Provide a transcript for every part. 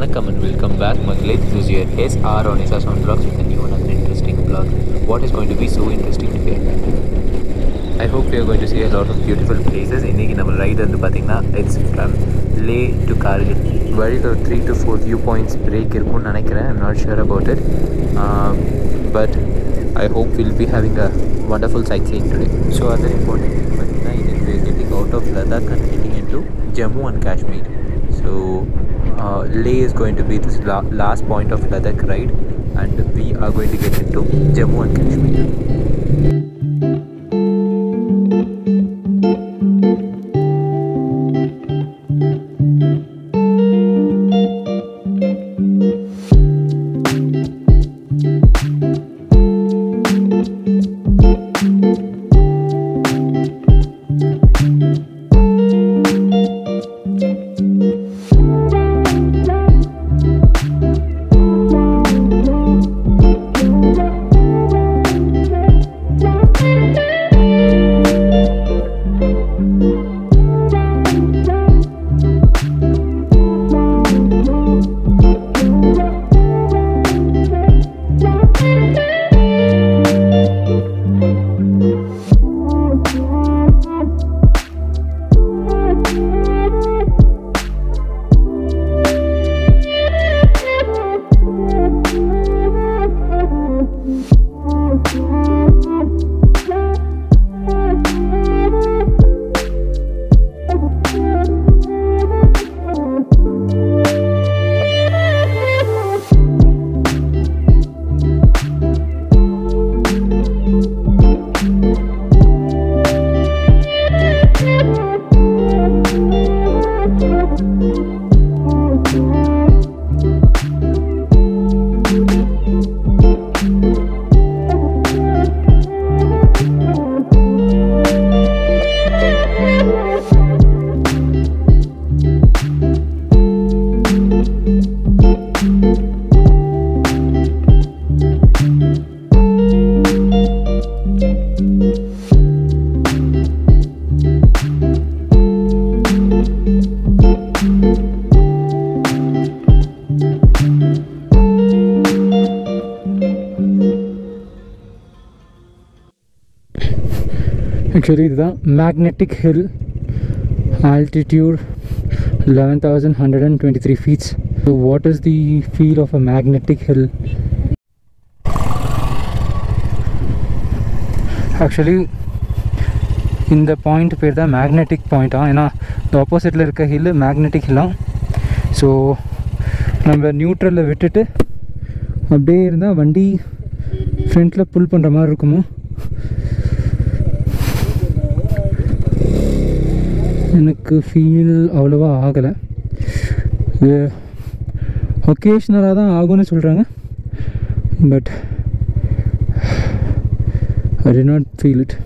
Vanakkam and welcome back Maglay. This is your SR on SR Sound Vlogs with a new and another interesting vlog. What is going to be so interesting today? I hope we are going to see a lot of beautiful places. இன்னைக்கு நம்ம ride வந்து பாத்தீங்கன்னா it's from Leh to Kargil. வழியில் ஒரு 3 to 4 viewpoints break இருக்கும்னு நினைக்கிறேன். I'm not sure about it. But I hope we'll be having a wonderful sightseeing today. So other important thing பாத்தீங்கன்னா இன்னைக்கு we are getting out of Ladakh and heading into Jammu and Kashmir. So Leh is going to be this last point of Ladakh ride, and we are going to get into Jammu and Kashmir. Actually, the magnetic hill, altitude 11,123 feet. So what is the feel of a magnetic hill? Actually, in the point where the magnetic point, the opposite hill magnetic hill. So நம்ம நியூட்ரல்ல விட்டுட்டு அப்படியே இருந்தா வண்டி ஃப்ரண்ட்ல புல் பண்ற மாதிரி இருக்குமோ. எனக்கு ஃபீல் அவ்வளோவா ஆகலை. ஒகேஷ்னலாக தான் ஆகும்னு சொல்கிறாங்க, but I did not feel it.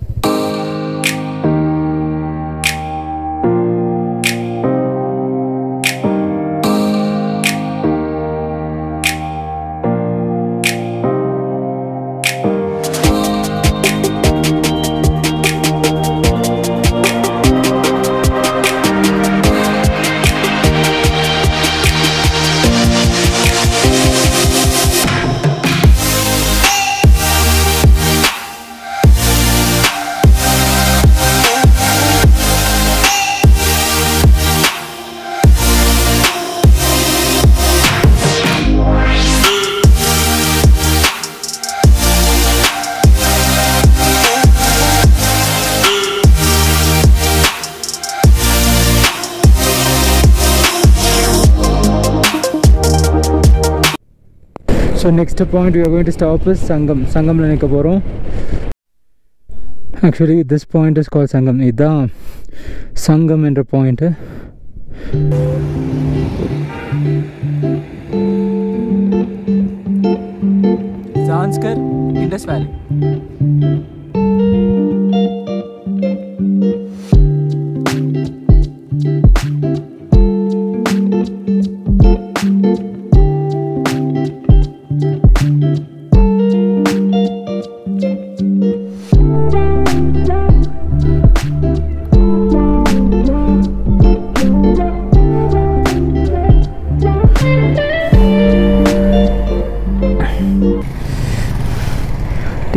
So next point we are going to stop is Sangam. Sangam la nikka porom. Actually this point is called Sangam. Idha Sangam endra point. Zanskar, Indus Valley.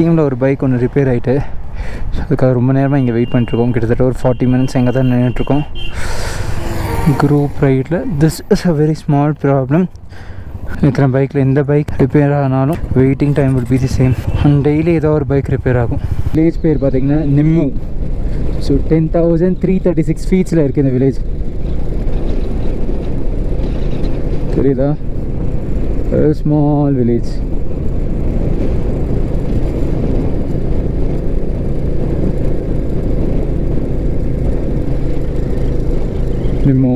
டீமில் ஒரு bike ஒன்று repair ஆகிட்டு, so அதுக்காக ரொம்ப நேரமாக இங்கே wait பண்ணிட்டுருக்கோம். கிட்டத்தட்ட ஒரு 40 minutes எங்கே தான் நின்றுட்டுருக்கோம் குரூப் ரைடில். This is a very small problem. இத்தனை பைக்கில் எந்த பைக் ரிப்பேர் ஆனாலும் waiting time will be the same. And daily ஏதோ ஒரு பைக் ரிப்பேர் ஆகும். வில்லேஜ் பேர் பார்த்திங்கன்னா நிம்மு. ஸோ 10,336 feet இருக்குது இந்த வில்லேஜ். தெரியுதா? Small village. நிம்மு.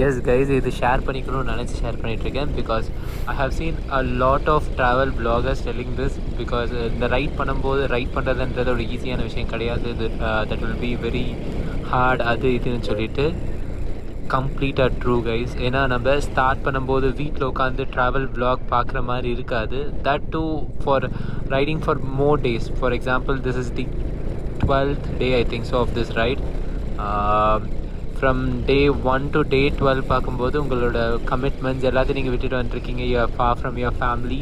Yes guys, இது ஷேர் பண்ணிக்கணும்னு நினச்சி ஷேர் பண்ணிகிட்ருக்கேன். Because I have seen a lot of travel vloggers telling this. Because இந்த ரைட் பண்ணும்போது ரைட் பண்ணுறதுன்றது ஒரு ஈஸியான விஷயம் கிடையாது. இது that will be very hard, அது இதுன்னு சொல்லிட்டு கம்ப்ளீட்டாக ட்ரூ கைஸ். ஏன்னா நம்ம ஸ்டார்ட் பண்ணும்போது வீட்டில் உட்காந்து ட்ராவல் vlog பார்க்குற மாதிரி இருக்காது. That too for riding for more days. For example this is the 12th day I think so of this ride. From day 1 to day 12 பார்க்கும்போது உங்களோட கமிட்மெண்ட்ஸ் எல்லாத்தையும் நீங்கள் விட்டுட்டு வந்துருக்கீங்க. You are for from your family.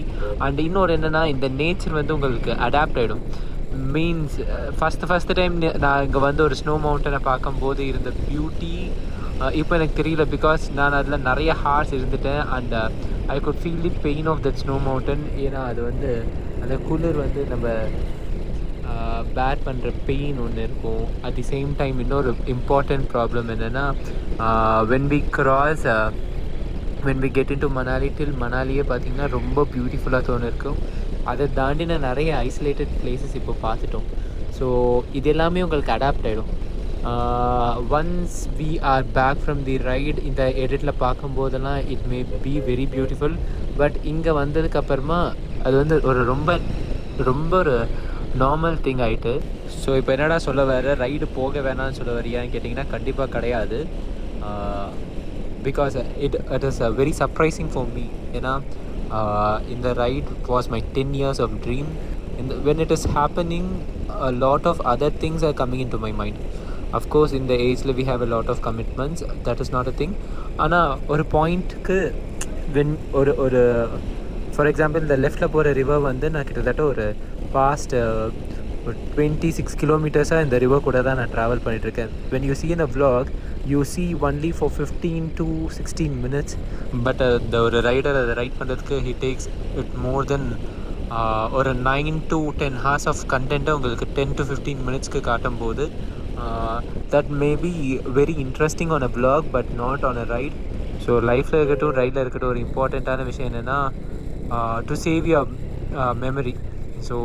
And இன்னொரு என்னென்னா, இந்த nature வந்து உங்களுக்கு அடாப்ட் ஆகிடும். மீன்ஸ் ஃபஸ்ட்டு டைம் நான் இங்கே வந்து ஒரு ஸ்னோ மவுண்டனை பார்க்கும்போது இருந்த பியூட்டி இப்போ எனக்கு தெரியல. பிகாஸ் நான் அதில் நிறைய ஹார்ஸ் இருந்துட்டேன். And I could feel the pain of that snow mountain. ஏன்னா அது வந்து அந்த குளிர் வந்து நம்ம பேர் பண்ணுற பெயின் ஒன்று இருக்கும். அட் தி சேம் டைம் இன்னொரு இம்பார்ட்டண்ட் ப்ராப்ளம் என்னென்னா, when we get into Manali till மணாலியே பார்த்திங்கன்னா ரொம்ப பியூட்டிஃபுல்லாக தோணிருக்கும். அதை தாண்டின நிறைய ஐசோலேட்டட் பிளேசஸ் இப்போ பார்த்துட்டோம். ஸோ இது எல்லாமே உங்களுக்கு அடாப்ட் ஆகிடும். Once we are back from the ride இந்த எடிட்டில் பார்க்கும்போதெல்லாம் it may be very beautiful. But இங்கே வந்ததுக்கப்புறமா அது வந்து ரொம்ப ஒரு நார்மல் திங் ஆகிட்டு. ஸோ இப்போ என்னடா சொல்ல வேறு, ரைடு போக வேணான்னு சொல்ல வரியான்னு கேட்டிங்கன்னா கண்டிப்பாக கிடையாது. Because it is very surprising for me. ஏன்னா இந்த right was my 10 years of dream. When it is happening, a lot of other things are coming into my mind. Of course in the age we have a lot of commitments, that is not a thing. ஆனால் ஒரு பாயிண்ட்டுக்கு when ஒரு for example இந்த லெஃப்டில் போகிற river வந்து நான் கிட்டத்தட்ட ஒரு பாஸ்ட் ஒரு 26 kilometers இந்த ரிவர் கூட தான் நான் ட்ராவல் பண்ணிகிட்ருக்கேன். when you see in a vlog you see only for 15 to 16 minutes, but இந்த ஒரு ரைடர் அதை ரைட் பண்ணுறதுக்கு he takes it more than ஒரு 9 to 10 hours of கண்டென்ட்டை உங்களுக்கு 10 to 15 minutesக்கு காட்டும் போது that may be very interesting on a vlog but not on a ride. So லைஃப்பில் இருக்கட்டும் ரைடில் இருக்கட்டும் ஒரு இம்பார்ட்டண்ட்டான விஷயம் என்னென்னா, to save your memory. So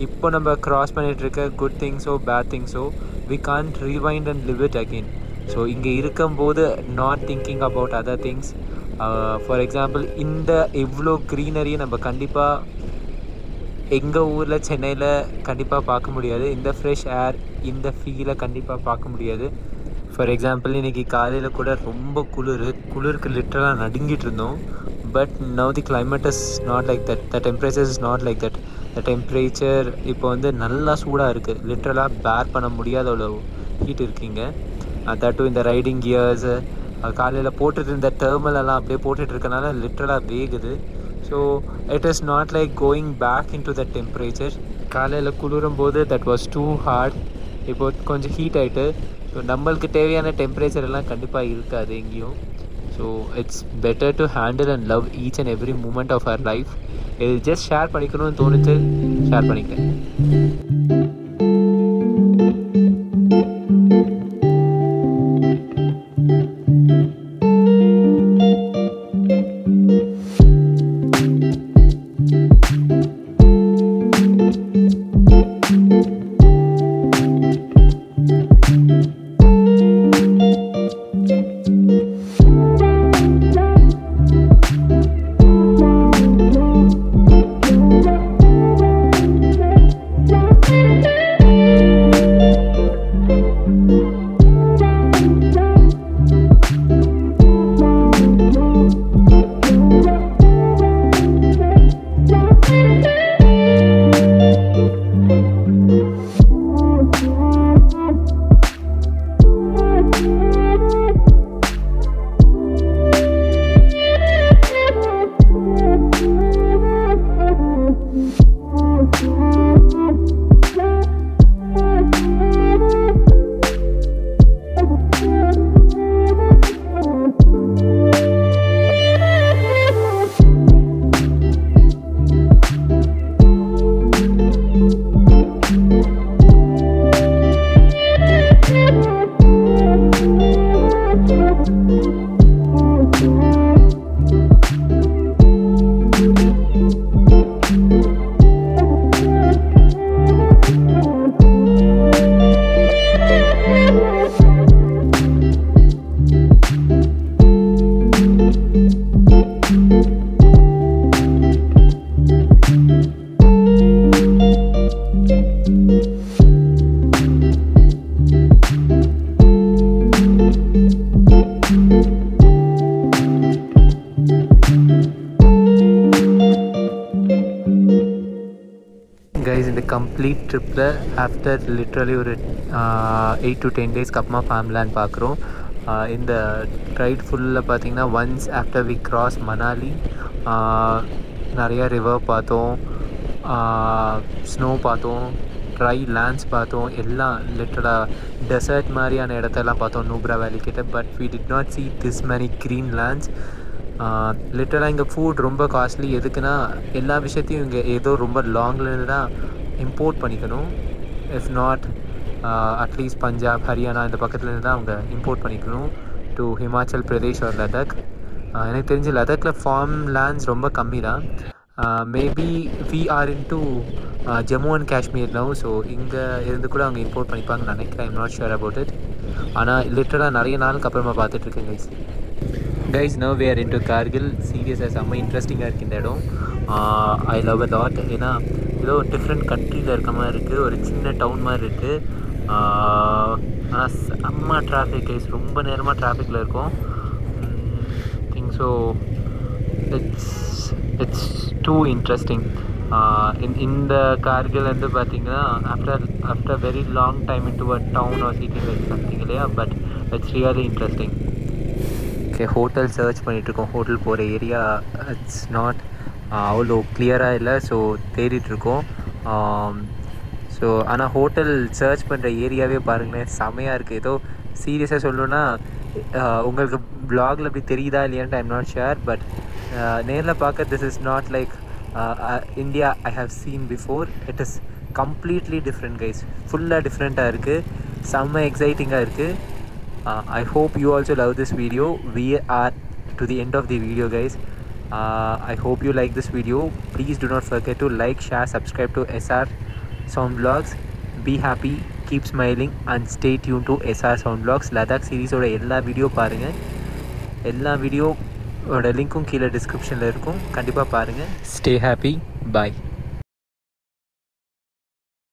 இப்போ நம்ம க்ராஸ் பண்ணிகிட்ருக்க குட் திங்ஸோ பேட் திங்ஸோ we can't rewind and live it again. So இங்கே இருக்கும்போது not thinking about other things. For example இந்த இவ்வளோ க்ரீனரியை நம்ம கண்டிப்பாக எங்கள் ஊரில் சென்னையில் கண்டிப்பாக பார்க்க முடியாது. இந்த ஃப்ரெஷ் ஏர், இந்த ஃபீலை கண்டிப்பாக பார்க்க முடியாது. ஃபார் எக்ஸாம்பிள் இன்றைக்கி காலையில் கூட ரொம்ப குளிருக்கு லிட்டரலாக நடுங்கிட்டு இருந்தோம். But now the climate is not like that. The temperature is not like that. The temperature இப்போ வந்து நல்லா சூடாக இருக்குது. லிட்ரலாக பேர் பண்ண முடியாத அவ்வளோ ஹீட் இருக்கீங்க. தட்டும் இந்த ரைடிங் கியர்ஸு காலையில் போட்டுட்டு இருந்த டெர்மலெல்லாம் அப்படியே போட்டுட்டு இருக்கனால லிட்ரலாக வேகுது. So it is not like going back in to the temperature. காலையில் குளிரும் போது தட் வாஸ் டூ ஹார்ட். இப்போ கொஞ்சம் ஹீட் ஆகிட்டு. ஸோ நம்மளுக்கு தேவையான டெம்பரேச்சர் எல்லாம் கண்டிப்பாக இருக்காது எங்கேயும். So it's better to handle and love each and every moment of our life. இது ஜஸ்ட் ஷேர் பண்ணிக்கணும்னு தோணுச்சு, ஷேர் பண்ணிக்கிறேன். கைஸ் இந்த கம்ப்ளீட் ட்ரிப்பில் ஆஃப்டர் லிட்ரலி ஒரு 8 to 10 டேஸ்க்கு அப்புறமா ஃபேம்லேண்ட் பார்க்குறோம். இந்த ரைட் ஃபுல்லில் பார்த்திங்கன்னா once after we cross Manali நிறையா ரிவர் பார்த்தோம், ஸ்னோ பார்த்தோம், ட்ரை லேண்ட்ஸ் பார்த்தோம், எல்லாம் லிட்டரலாக டெசர்ட் மாதிரியான இடத்தெல்லாம் பார்த்தோம் நூப்ரா வேலி கிட்ட. But we did not see this many green lands. லிட்டரலாக இங்கே ஃபுட் ரொம்ப காஸ்ட்லி. எதுக்குன்னா எல்லா விஷயத்தையும் இங்கே ஏதோ ரொம்ப லாங்லேருந்து தான் இம்போர்ட் பண்ணிக்கணும். If not at least Punjab, Haryana இந்த பக்கத்துலேருந்து தான் அவங்க இம்போர்ட் பண்ணிக்கணும் டு ஹிமாச்சல் பிரதேஷ் ஆர் லடாக். எனக்கு தெரிஞ்சு லடாக்கில் ஃபார்ம் லேண்ட்ஸ் ரொம்ப கம்மி தான். Maybe we are in to Jammu and Kashmir now. So இங்கே இருந்து கூட அவங்க இம்போர்ட் பண்ணிப்பாங்கன்னு நினைக்கிறேன். I'm not sure about it. ஆனால் லிட்டரலாக நிறைய நாளுக்கு அப்புறமா பார்த்துட்ருக்கேன் guys. now we are into Kargil. சீரியஸாக செம்ம இன்ட்ரெஸ்டிங்காக இருக்குது இந்த இடம். I love a lot. ஏன்னா ஏதோ டிஃப்ரெண்ட் கண்ட்ரியில் இருக்க மாதிரி இருக்குது, ஒரு சின்ன டவுன் மாதிரி இருக்குது. ஆனால் செம்ம டிராஃபிக் கைஸ், ரொம்ப நேரமாக டிராஃபிக்கில் இருக்கும். Think so it's too interesting. இந்த கார்கில் வந்து பார்த்திங்கன்னா after very long time into a town or city like something இல்லையா. But it's really interesting. Okay, hotel search பண்ணிகிட்ருக்கோம். ஹோட்டல் போகிற ஏரியா இட்ஸ் நாட் அவ்வளோ கிளியராக இல்லை. ஸோ தேடிட்டுருக்கோம். ஸோ ஆனால் ஹோட்டல் சர்ச் பண்ணுற ஏரியாவே பாருங்களேன், செமையாக இருக்குது. ஏதோ சீரியஸாக சொல்லணுன்னா உங்களுக்கு ப்ளாகில் அப்படி தெரியுதா இல்லையான்ட்டு ஐம் நாட் ஷுர். பட் நேரில் பார்க்க this is not like India I have seen before. It is completely different guys. ஃபுல்லாக டிஃப்ரெண்ட்டாக இருக்குது, செம்ம எக்ஸைட்டிங்காக இருக்குது. I hope you also love this video. We are to the end of the video guys. I hope you like this video. Please do not forget to like, share, subscribe to SR Sound Vlogs. Be happy, keep smiling and stay tuned to SR Sound Vlogs. Ladakh series oda ella video பாருங்க. எல்லா video ஓட லிங்க்கும் கீழே டிஸ்கிரிப்ஷனில் இருக்கும். கண்டிப்பாக பாருங்கள். Stay happy. Bye.